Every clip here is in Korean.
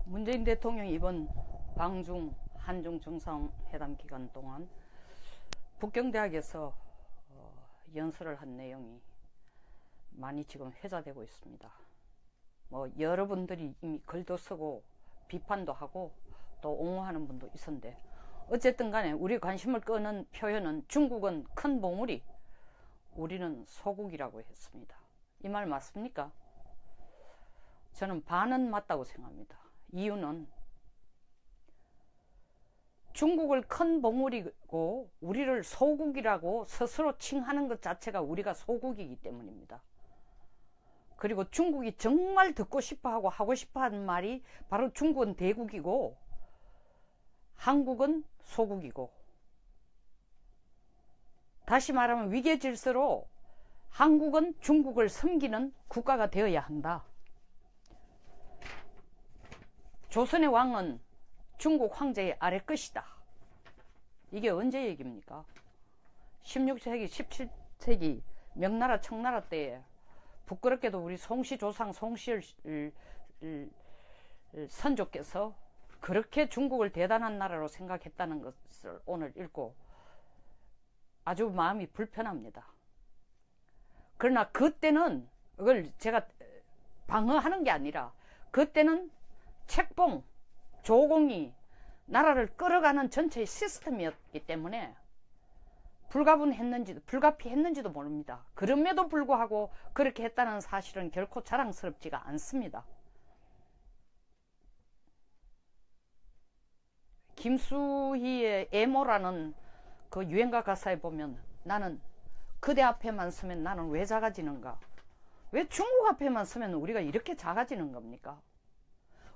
문재인 대통령이 이번 방중 한중 정상회담 기간 동안 북경대학에서 연설을 한 내용이 많이 지금 회자되고 있습니다. 여러분들이 이미 글도 쓰고 비판도 하고 또 옹호하는 분도 있었는데, 어쨌든 간에 우리 관심을 끄는 표현은 중국은 큰 봉우리, 우리는 소국이라고 했습니다. 이 말 맞습니까? 저는 반은 맞다고 생각합니다. 이유는 중국을 큰 봉우리고 우리를 소국이라고 스스로 칭하는 것 자체가 우리가 소국이기 때문입니다. 그리고 중국이 정말 듣고 싶어하고 하고 싶어하는 말이 바로 중국은 대국이고 한국은 소국이고, 다시 말하면 위계질서로 한국은 중국을 섬기는 국가가 되어야 한다. 조선의 왕은 중국 황제의 아래 것이다. 이게 언제 얘기입니까? 16세기, 17세기 명나라 청나라 때에 부끄럽게도 우리 송씨 조상 송씨 선조께서 그렇게 중국을 대단한 나라로 생각했다는 것을 오늘 읽고 아주 마음이 불편합니다. 그러나 그때는 그걸 제가 방어하는 게 아니라, 그때는 책봉, 조공이 나라를 끌어가는 전체의 시스템이었기 때문에 불가피했는지도 모릅니다. 그럼에도 불구하고 그렇게 했다는 사실은 결코 자랑스럽지가 않습니다. 김수희의 애모라는 그 유행가 가사에 보면, 나는 그대 앞에만 서면 나는 왜 작아지는가? 왜 중국 앞에만 서면 우리가 이렇게 작아지는 겁니까?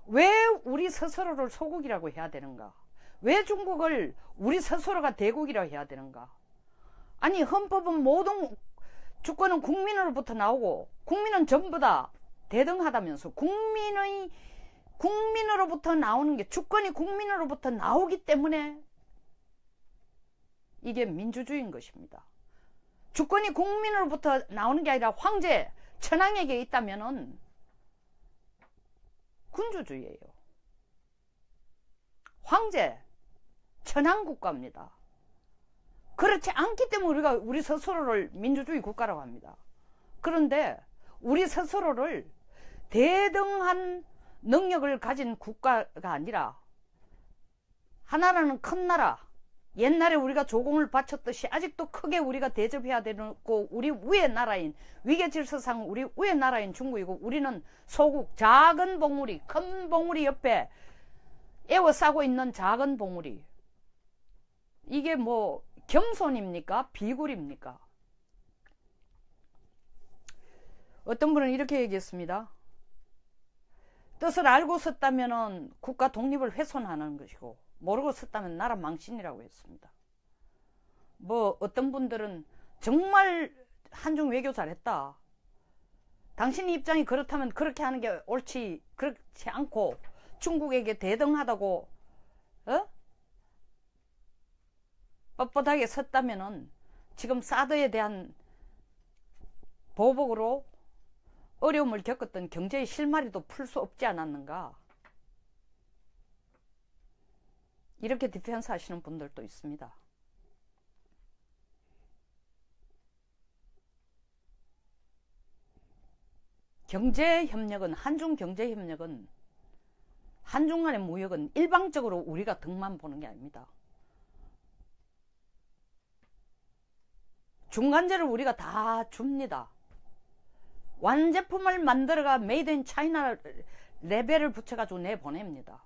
왜 우리 스스로를 소국이라고 해야 되는가? 왜 중국을 우리 스스로가 대국이라고 해야 되는가? 아니, 헌법은 모든 주권은 국민으로부터 나오고 국민은 전부 다 대등하다면서, 국민으로부터 나오는 게, 주권이 국민으로부터 나오기 때문에 이게 민주주의인 것입니다. 주권이 국민으로부터 나오는 게 아니라 황제, 천황에게 있다면은 군주주의예요. 황제, 천황 국가입니다. 그렇지 않기 때문에 우리가 우리 스스로를 민주주의 국가라고 합니다. 그런데 우리 스스로를 대등한 능력을 가진 국가가 아니라, 하나라는 큰 나라, 옛날에 우리가 조공을 바쳤듯이 아직도 크게 우리가 대접해야 되고, 우리 위의 나라인, 위계질서상 우리 위의 나라인 중국이고, 우리는 소국, 작은 봉우리, 큰 봉우리 옆에 에워싸고 있는 작은 봉우리. 이게 겸손입니까? 비굴입니까? 어떤 분은 이렇게 얘기했습니다. 뜻을 알고 썼다면 국가 독립을 훼손하는 것이고, 모르고 썼다면 나라 망신이라고 했습니다. 어떤 분들은 정말 한중 외교 잘했다, 당신의 입장이 그렇다면 그렇게 하는 게 옳지, 그렇지 않고 중국에게 대등하다고 뻣뻣하게 섰다면은 지금 사드에 대한 보복으로 어려움을 겪었던 경제의 실마리도 풀 수 없지 않았는가, 이렇게 디펜스 하시는 분들도 있습니다. 경제협력은, 한중 경제협력은, 한중 간의 무역은 일방적으로 우리가 덕만 보는 게 아닙니다. 중간재를 우리가 다 줍니다. 완제품을 만들어가 메이드 인 차이나 레벨을 붙여가지고 내보냅니다.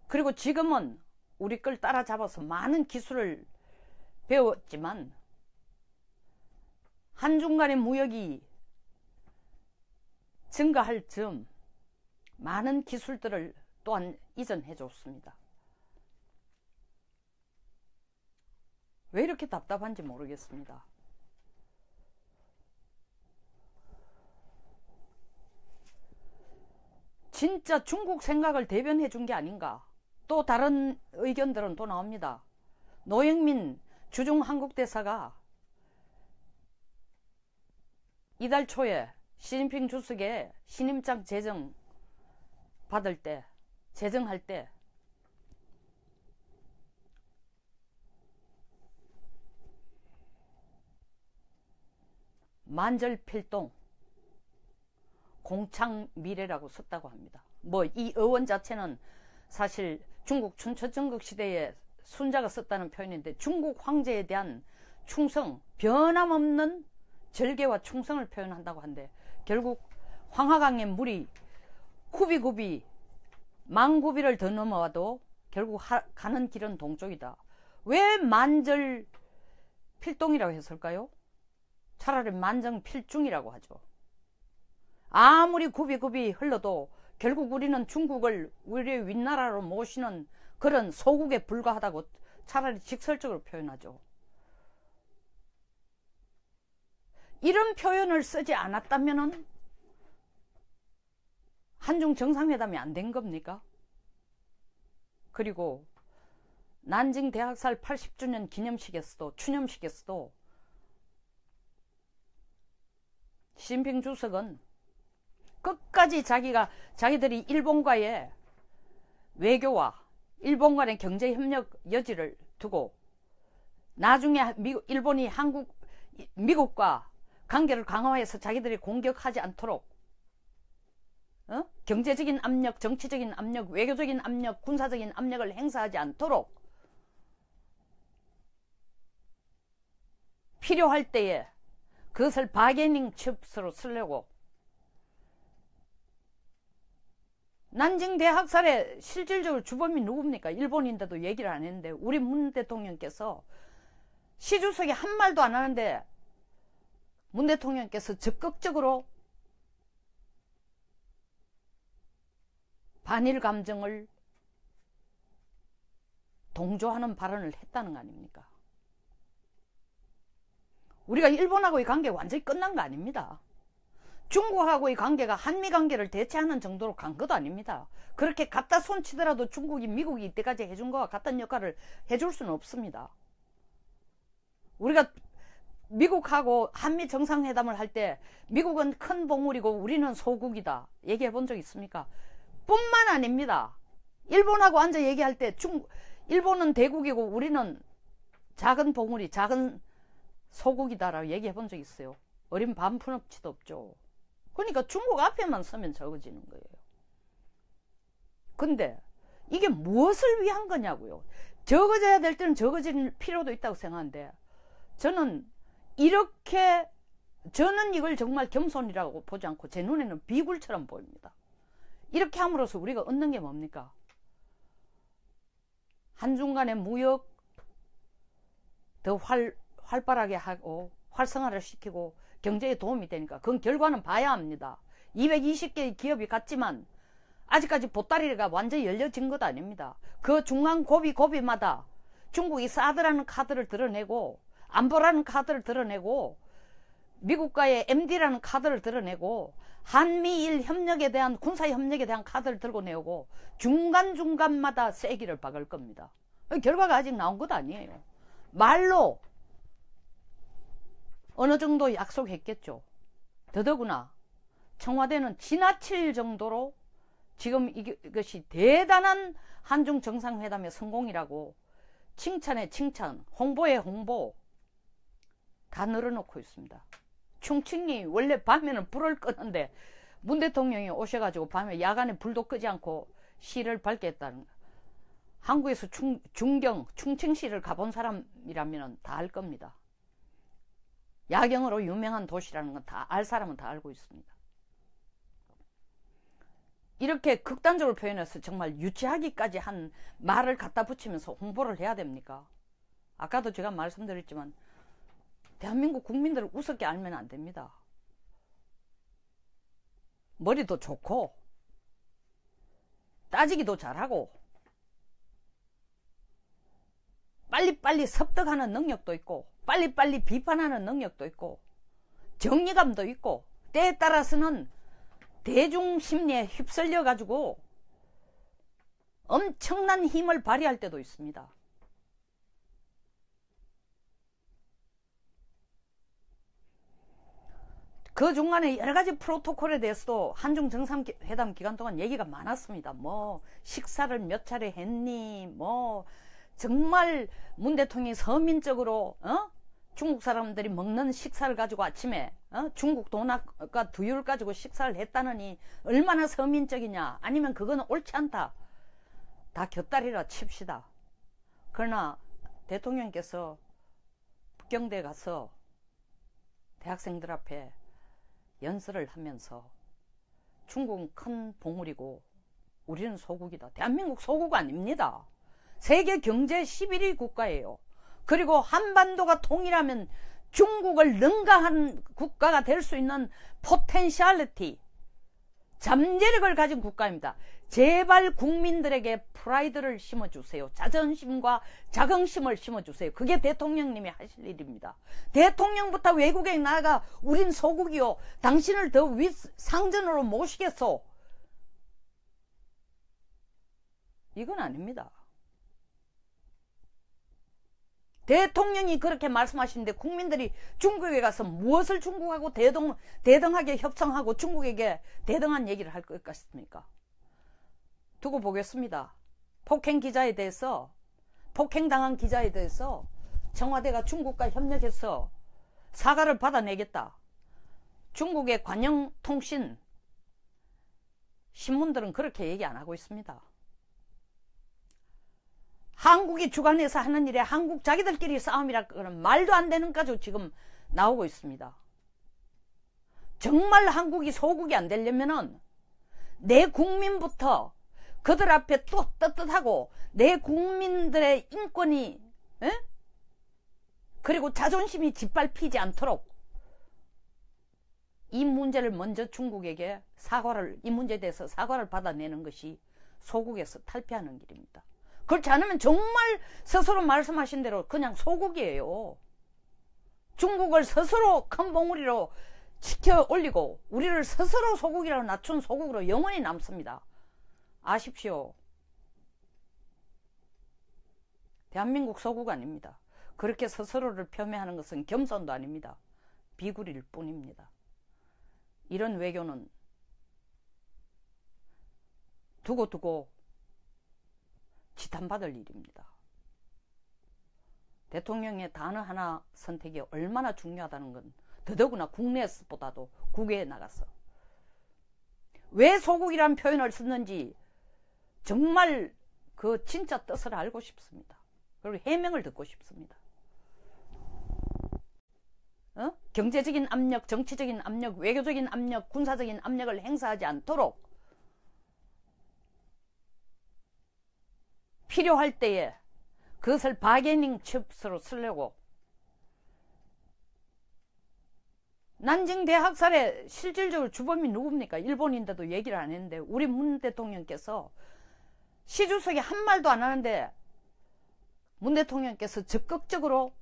그리고 지금은 우리 걸 따라잡아서 많은 기술을 배웠지만, 한중 간의 무역이 증가할 즈음 많은 기술들을 또한 이전해 줬습니다. 왜 이렇게 답답한지 모르겠습니다. 진짜 중국 생각을 대변해 준 게 아닌가? 또 다른 의견들은 또 나옵니다. 노영민 주중 한국대사가 이달 초에 시진핑 주석의 신임장 제정 받을 때, 제정할 때 만절필동 공창미래라고 썼다고 합니다. 뭐 이 어원 자체는 사실 중국 춘추전국 시대에 순자가 썼다는 표현인데 중국 황제에 대한 충성, 변함없는 절개와 충성을 표현한다고 한데 결국 황하강의 물이 구비구비 만구비를 더 넘어와도 결국 가는 길은 동쪽이다. 왜 만절필동이라고 했을까요? 차라리 만정필중이라고 하죠. 아무리 구비구비 흘러도 결국 우리는 중국을 우리의 윗나라로 모시는 그런 소국에 불과하다고 차라리 직설적으로 표현하죠. 이런 표현을 쓰지 않았다면 한중 정상회담이 안 된 겁니까? 그리고 난징 대학살 80주년 기념식에서도 추념식에서도 시진핑 주석은 끝까지 자기들이 일본과의 외교와 일본 간의 경제협력 여지를 두고 나중에 일본이 미국과 관계를 강화해서 자기들이 공격하지 않도록 경제적인 압력, 정치적인 압력, 외교적인 압력, 군사적인 압력을 행사하지 않도록 필요할 때에 그것을 바게닝 칩스로 쓰려고 난징 대학살의 실질적으로 주범이 누굽니까? 일본인데도 얘기를 안 했는데 우리 문 대통령께서 시 주석이 한 말도 안 하는데 문 대통령께서 적극적으로 반일 감정을 동조하는 발언을 했다는 거 아닙니까? 우리가 일본하고의 관계가 완전히 끝난 거 아닙니다. 중국하고의 관계가 한미 관계를 대체하는 정도로 간 것도 아닙니다. 그렇게 갖다 손치더라도 중국이 미국이 이때까지 해준 거와 같은 역할을 해줄 수는 없습니다. 우리가 미국하고 한미 정상회담을 할 때 미국은 큰 봉우리고 우리는 소국이다 얘기해 본 적 있습니까? 뿐만 아닙니다. 일본하고 앉아 얘기할 때 일본은 대국이고 우리는 작은 봉우리, 작은 소국이다라고 얘기해 본 적 있어요. 어린 반푼업치도 없죠. 그러니까 중국 앞에만 서면 적어지는 거예요. 근데 이게 무엇을 위한 거냐고요. 적어져야 될 때는 적어질 필요도 있다고 생각하는데 저는 이걸 정말 겸손이라고 보지 않고 제 눈에는 비굴처럼 보입니다. 이렇게 함으로써 우리가 얻는 게 뭡니까? 한중 간의 무역 더 활발하게 하고 활성화를 시키고 경제에 도움이 되니까 그건 결과는 봐야 합니다. 220개의 기업이 갔지만 아직까지 보따리가 완전히 열려진 것 아닙니다. 그 중간 고비마다 중국이 사드라는 카드를 드러내고 안보라는 카드를 드러내고 미국과의 MD라는 카드를 드러내고 한미일 협력에 대한 군사협력에 대한 카드를 들고 내오고 중간중간마다 세기를 박을 겁니다. 결과가 아직 나온 것 아니에요. 말로 어느 정도 약속했겠죠. 더더구나 청와대는 지나칠 정도로 지금 이것이 대단한 한중 정상회담의 성공이라고 칭찬에 칭찬, 홍보에 홍보 다 늘어놓고 있습니다. 충칭리 원래 밤에는 불을 끄는데 문 대통령이 오셔가지고 밤에 야간에 불도 끄지 않고 시를 밝겠다는 거. 한국에서 충칭시를 가본 사람이라면 다 알 겁니다. 야경으로 유명한 도시라는 건 다 알 사람은 다 알고 있습니다. 이렇게 극단적으로 표현해서 정말 유치하기까지 한 말을 갖다 붙이면서 홍보를 해야 됩니까? 아까도 제가 말씀드렸지만 대한민국 국민들을 우습게 알면 안 됩니다. 머리도 좋고 따지기도 잘하고 빨리빨리 섭득하는 능력도 있고 빨리빨리 비판하는 능력도 있고 정리감도 있고 때에 따라서는 대중 심리에 휩쓸려 가지고 엄청난 힘을 발휘할 때도 있습니다. 그 중간에 여러 가지 프로토콜에 대해서도 한중 정상회담 기간 동안 얘기가 많았습니다. 뭐 식사를 몇 차례 했니, 뭐 정말 문 대통령이 서민적으로 중국 사람들이 먹는 식사를 가지고 아침에 중국 돈과 두유를 가지고 식사를 했다느니 얼마나 서민적이냐, 아니면 그거는 옳지 않다, 다 곁다리라 칩시다. 그러나 대통령께서 북경대에 가서 대학생들 앞에 연설을 하면서 중국은 큰 봉우리고 우리는 소국이다. 대한민국 소국 아닙니다. 세계 경제 11위 국가예요. 그리고 한반도가 통일하면 중국을 능가한 국가가 될 수 있는 포텐셜리티, 잠재력을 가진 국가입니다. 제발 국민들에게 프라이드를 심어주세요. 자존심과 자긍심을 심어주세요. 그게 대통령님이 하실 일입니다. 대통령부터 외국에 나가 우린 소국이요, 당신을 더 상전으로 모시겠소, 이건 아닙니다. 대통령이 그렇게 말씀하시는데 국민들이 중국에 가서 무엇을 중국하고 대등하게 협상하고 중국에게 대등한 얘기를 할 것 같습니까? 두고 보겠습니다. 폭행당한 기자에 대해서 청와대가 중국과 협력해서 사과를 받아내겠다. 중국의 관영통신 신문들은 그렇게 얘기 안 하고 있습니다. 한국이 주관해서 하는 일에 한국 자기들끼리 싸움이라 그런 말도 안 되는 가지고 지금 나오고 있습니다. 정말 한국이 소국이 안 되려면은 내 국민부터 그들 앞에 또 떳떳하고 내 국민들의 인권이 그리고 자존심이 짓밟히지 않도록 이 문제를 먼저 중국에게 이 문제에 대해서 사과를 받아내는 것이 소국에서 탈피하는 길입니다. 그렇지 않으면 정말 스스로 말씀하신 대로 그냥 소국이에요. 중국을 스스로 큰 봉우리로 치켜 올리고 우리를 스스로 소국이라고 낮춘 소국으로 영원히 남습니다. 아십시오. 대한민국 소국 아닙니다. 그렇게 스스로를 폄훼하는 것은 겸손도 아닙니다. 비굴일 뿐입니다. 이런 외교는 두고두고 지탄받을 일입니다. 대통령의 단어 하나 선택이 얼마나 중요하다는 건 더더구나 국내보다도 국외에 나가서 왜 소국이라는 표현을 썼는지 정말 그 진짜 뜻을 알고 싶습니다. 그리고 해명을 듣고 싶습니다. 경제적인 압력, 정치적인 압력, 외교적인 압력, 군사적인 압력을 행사하지 않도록 필요할 때에 그것을 바게닝 칩스로 쓰려고 난징 대학살의 실질적으로 주범이 누굽니까? 일본인데도 얘기를 안 했는데 우리 문 대통령께서 시 주석이 한 말도 안 하는데 문 대통령께서 적극적으로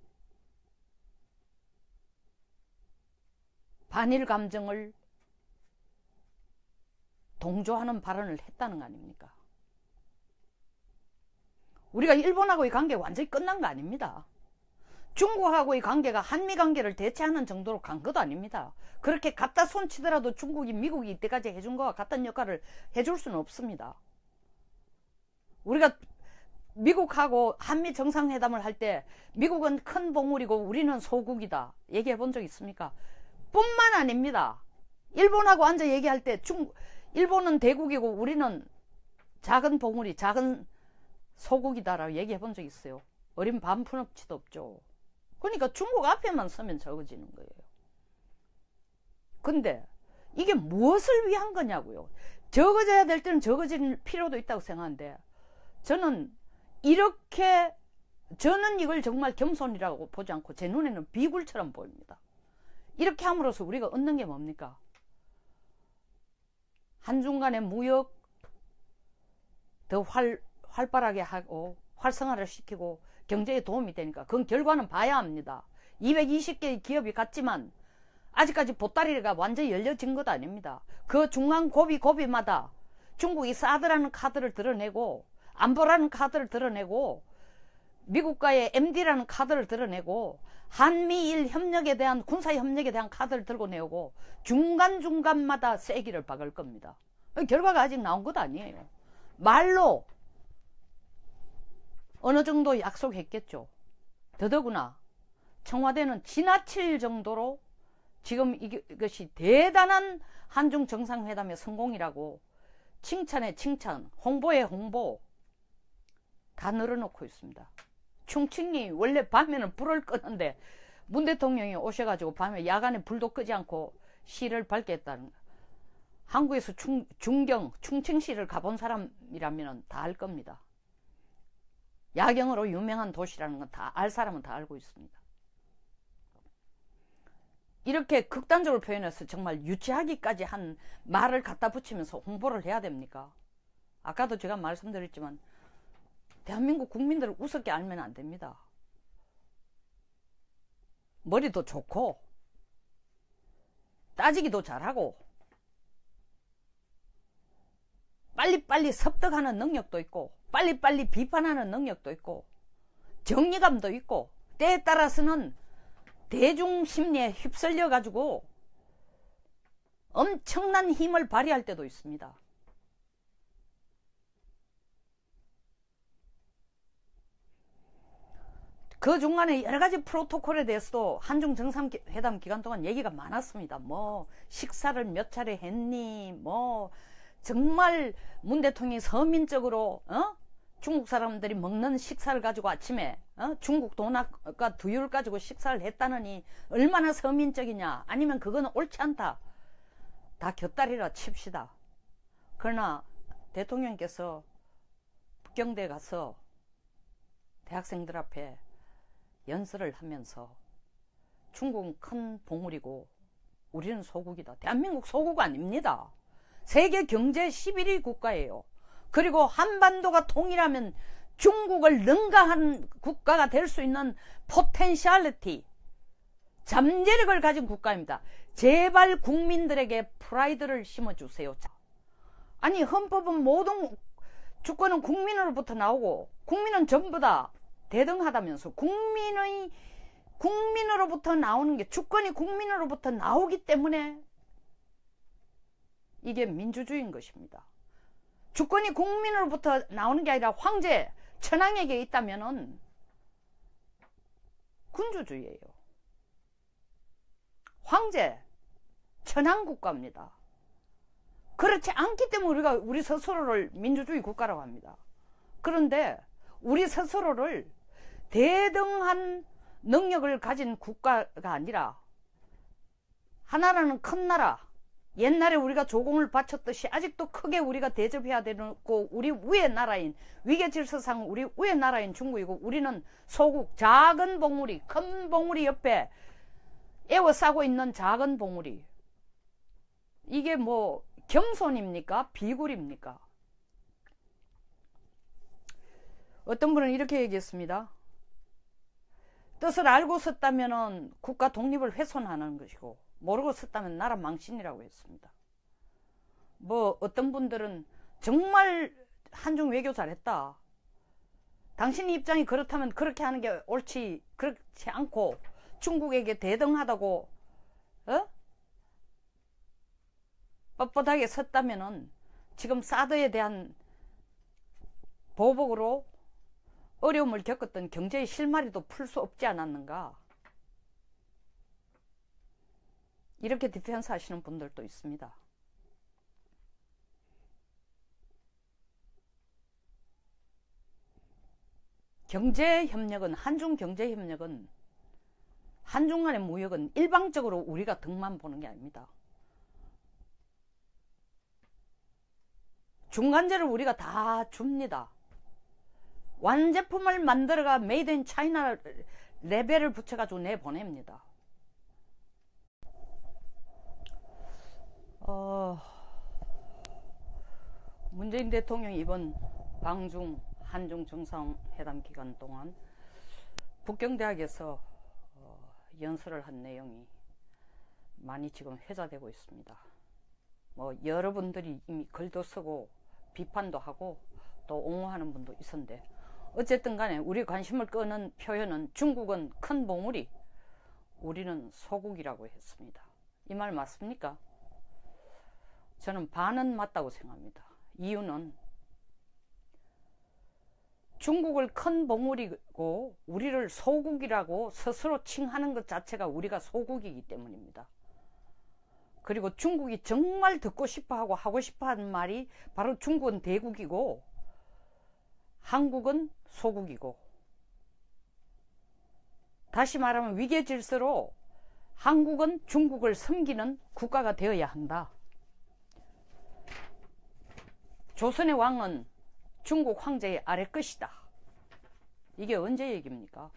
반일 감정을 동조하는 발언을 했다는 거 아닙니까? 우리가 일본하고의 관계가 완전히 끝난 거 아닙니다. 중국하고의 관계가 한미 관계를 대체하는 정도로 간 것도 아닙니다. 그렇게 갖다 손치더라도 중국이 미국이 이때까지 해준 거와 같은 역할을 해줄 수는 없습니다. 우리가 미국하고 한미 정상회담을 할 때 미국은 큰 봉우리고 우리는 소국이다 얘기해 본 적 있습니까? 뿐만 아닙니다. 일본하고 앉아 얘기할 때 일본은 대국이고 우리는 작은 봉우리, 작은 소국이다라고 얘기해 본 적 있어요. 어린 반푼업치도 없죠. 그러니까 중국 앞에만 서면 적어지는 거예요. 근데 이게 무엇을 위한 거냐고요. 적어져야 될 때는 적어질 필요도 있다고 생각하는데 저는 이걸 정말 겸손이라고 보지 않고 제 눈에는 비굴처럼 보입니다. 이렇게 함으로써 우리가 얻는 게 뭡니까? 한중 간의 무역 더 활발하게 하고 활성화를 시키고 경제에 도움이 되니까 그건 결과는 봐야 합니다. 220개의 기업이 갔지만 아직까지 보따리가 완전히 열려진 것 아닙니다. 그 중간 고비마다 중국이 사드라는 카드를 드러내고 안보라는 카드를 드러내고 미국과의 MD라는 카드를 드러내고 한미일 협력에 대한 군사 협력에 대한 카드를 들고 내오고 중간중간마다 세기를 박을 겁니다. 결과가 아직 나온 것도 아니에요. 말로 어느 정도 약속했겠죠. 더더구나 청와대는 지나칠 정도로 지금 이것이 대단한 한중 정상회담의 성공이라고 칭찬에 칭찬, 홍보에 홍보 다 늘어놓고 있습니다. 충칭이 원래 밤에는 불을 끄는데 문 대통령이 오셔가지고 밤에 야간에 불도 끄지 않고 시를 밝겠다는 거. 한국에서 중경, 충칭시를 가본 사람이라면 다 알 겁니다. 야경으로 유명한 도시라는 건 다 알 사람은 다 알고 있습니다. 이렇게 극단적으로 표현해서 정말 유치하기까지 한 말을 갖다 붙이면서 홍보를 해야 됩니까? 아까도 제가 말씀드렸지만 대한민국 국민들을 우습게 알면 안 됩니다. 머리도 좋고 따지기도 잘하고 빨리빨리 섭득하는 능력도 있고 빨리빨리 비판하는 능력도 있고 정리감도 있고 때에 따라서는 대중 심리에 휩쓸려 가지고 엄청난 힘을 발휘할 때도 있습니다. 그 중간에 여러 가지 프로토콜에 대해서도 한중 정상회담 기간 동안 얘기가 많았습니다. 뭐 식사를 몇 차례 했니? 뭐 정말 문 대통령이 서민적으로 중국 사람들이 먹는 식사를 가지고 아침에 중국 도넛과 두유를 가지고 식사를 했다느니 얼마나 서민적이냐, 아니면 그거는 옳지 않다, 다 곁다리라 칩시다. 그러나 대통령께서 북경대에 가서 대학생들 앞에 연설을 하면서 중국은 큰 봉우리고 우리는 소국이다. 대한민국 소국 아닙니다. 세계 경제 11위 국가예요. 그리고 한반도가 통일하면 중국을 능가한 국가가 될 수 있는 포텐셜리티, 잠재력을 가진 국가입니다. 제발 국민들에게 프라이드를 심어주세요. 아니, 헌법은 모든 주권은 국민으로부터 나오고 국민은 전부 다 대등하다면서 국민으로부터 나오는 게, 주권이 국민으로부터 나오기 때문에 이게 민주주의인 것입니다. 주권이 국민으로부터 나오는 게 아니라 황제, 천황에게 있다면은 군주주의예요. 황제, 천황 국가입니다. 그렇지 않기 때문에 우리가 우리 스스로를 민주주의 국가라고 합니다. 그런데 우리 스스로를 대등한 능력을 가진 국가가 아니라 하나라는 큰 나라, 옛날에 우리가 조공을 바쳤듯이 아직도 크게 우리가 대접해야 되고, 우리 위의 나라인, 위계 질서상 우리 위의 나라인 중국이고, 우리는 소국, 작은 봉우리, 큰 봉우리 옆에 에워싸고 있는 작은 봉우리. 이게 뭐 겸손입니까? 비굴입니까? 어떤 분은 이렇게 얘기했습니다. 뜻을 알고 썼다면 국가 독립을 훼손하는 것이고, 모르고 썼다면 나라 망신이라고 했습니다. 뭐 어떤 분들은 정말 한중 외교 잘했다, 당신 입장이 그렇다면 그렇게 하는 게 옳지, 그렇지 않고 중국에게 대등하다고 뻣뻣하게 섰다면은 지금 사드에 대한 보복으로 어려움을 겪었던 경제의 실마리도 풀 수 없지 않았는가, 이렇게 디펜스 하시는 분들도 있습니다. 경제협력은, 한중 경제협력은, 한중 간의 무역은 일방적으로 우리가 덕만 보는 게 아닙니다. 중간재를 우리가 다 줍니다. 완제품을 만들어가 메이드 인 차이나 레벨을 붙여가지고 내보냅니다. 문재인 대통령이 이번 방중 한중 정상회담 기간 동안 북경대학에서 연설을 한 내용이 많이 지금 회자되고 있습니다. 뭐 여러분들이 이미 글도 쓰고 비판도 하고 또 옹호하는 분도 있었는데, 어쨌든 간에 우리 관심을 끄는 표현은 중국은 큰 봉우리, 우리는 소국이라고 했습니다. 이 말 맞습니까? 저는 반은 맞다고 생각합니다. 이유는 중국을 큰 봉우리고 우리를 소국이라고 스스로 칭하는 것 자체가 우리가 소국이기 때문입니다. 그리고 중국이 정말 듣고 싶어하고 하고 싶어하는 말이 바로 중국은 대국이고 한국은 소국이고, 다시 말하면 위계질서로 한국은 중국을 섬기는 국가가 되어야 한다. 조선의 왕은 중국 황제의 아래 것이다. 이게 언제 얘기입니까?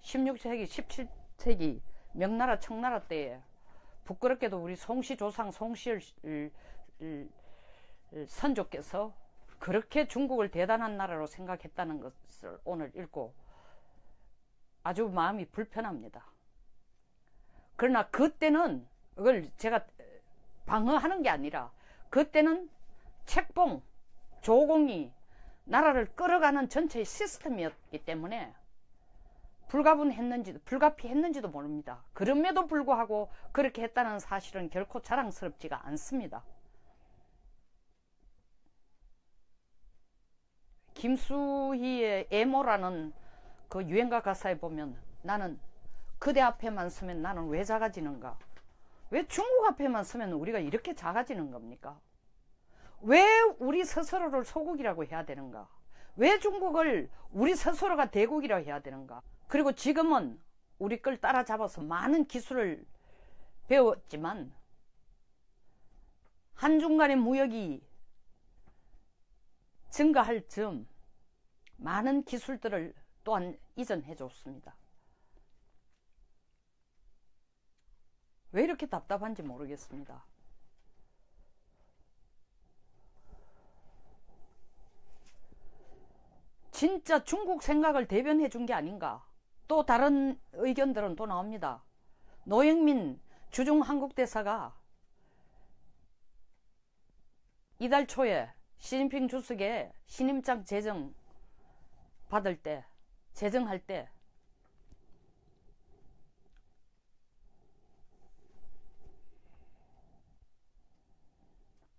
16세기, 17세기 명나라 청나라 때에 부끄럽게도 우리 송씨 조상 송씨 선조께서 그렇게 중국을 대단한 나라로 생각했다는 것을 오늘 읽고 아주 마음이 불편합니다. 그러나 그때는 그걸 제가 방어하는 게 아니라 그때는 책봉, 조공이 나라를 끌어가는 전체의 시스템이었기 때문에 불가피했는지도 모릅니다. 그럼에도 불구하고 그렇게 했다는 사실은 결코 자랑스럽지가 않습니다. 김수희의 애모라는 그 유행가 가사에 보면 나는 그대 앞에만 서면 나는 왜 작아지는가? 왜 중국 앞에만 서면 우리가 이렇게 작아지는 겁니까? 왜 우리 스스로를 소국이라고 해야 되는가? 왜 중국을 우리 스스로가 대국이라고 해야 되는가? 그리고 지금은 우리 걸 따라잡아서 많은 기술을 배웠지만 한중 간의 무역이 증가할 즈음 많은 기술들을 또한 이전해 줬습니다. 왜 이렇게 답답한지 모르겠습니다. 진짜 중국 생각을 대변해 준 게 아닌가? 또 다른 의견들은 또 나옵니다. 노영민 주중 한국대사가 이달 초에 시진핑 주석의 신임장 제정 받을 때, 제정할 때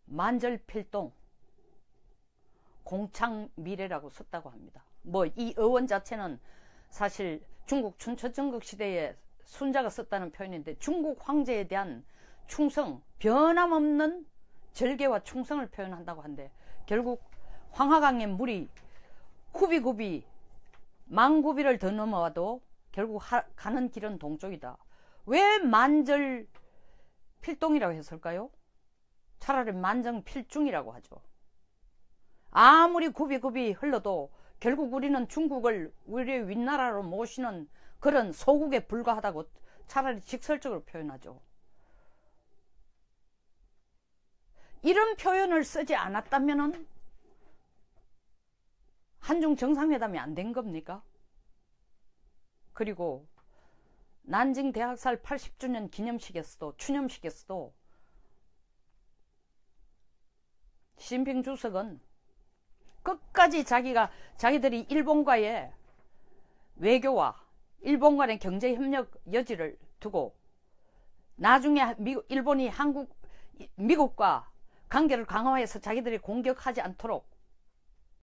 만절필동 공창미래라고 썼다고 합니다. 뭐 이 어원 자체는 사실 중국 춘추전국 시대에 순자가 썼다는 표현인데 중국 황제에 대한 충성, 변함없는 절개와 충성을 표현한다고 한데 결국 황하강의 물이 구비구비 만구비를 더 넘어와도 결국 가는 길은 동쪽이다. 왜 만절필동이라고 했을까요? 차라리 만정필중이라고 하죠. 아무리 구비구비 흘러도 결국 우리는 중국을 우리의 윗나라로 모시는 그런 소국에 불과하다고 차라리 직설적으로 표현하죠. 이런 표현을 쓰지 않았다면 한중 정상회담이 안 된 겁니까? 그리고 난징 대학살 80주년 기념식에서도 추념식에서도 시진핑 주석은 끝까지 자기들이 일본과의 외교와 일본 간의 경제 협력 여지를 두고 나중에 일본이 미국과 관계를 강화해서 자기들이 공격하지 않도록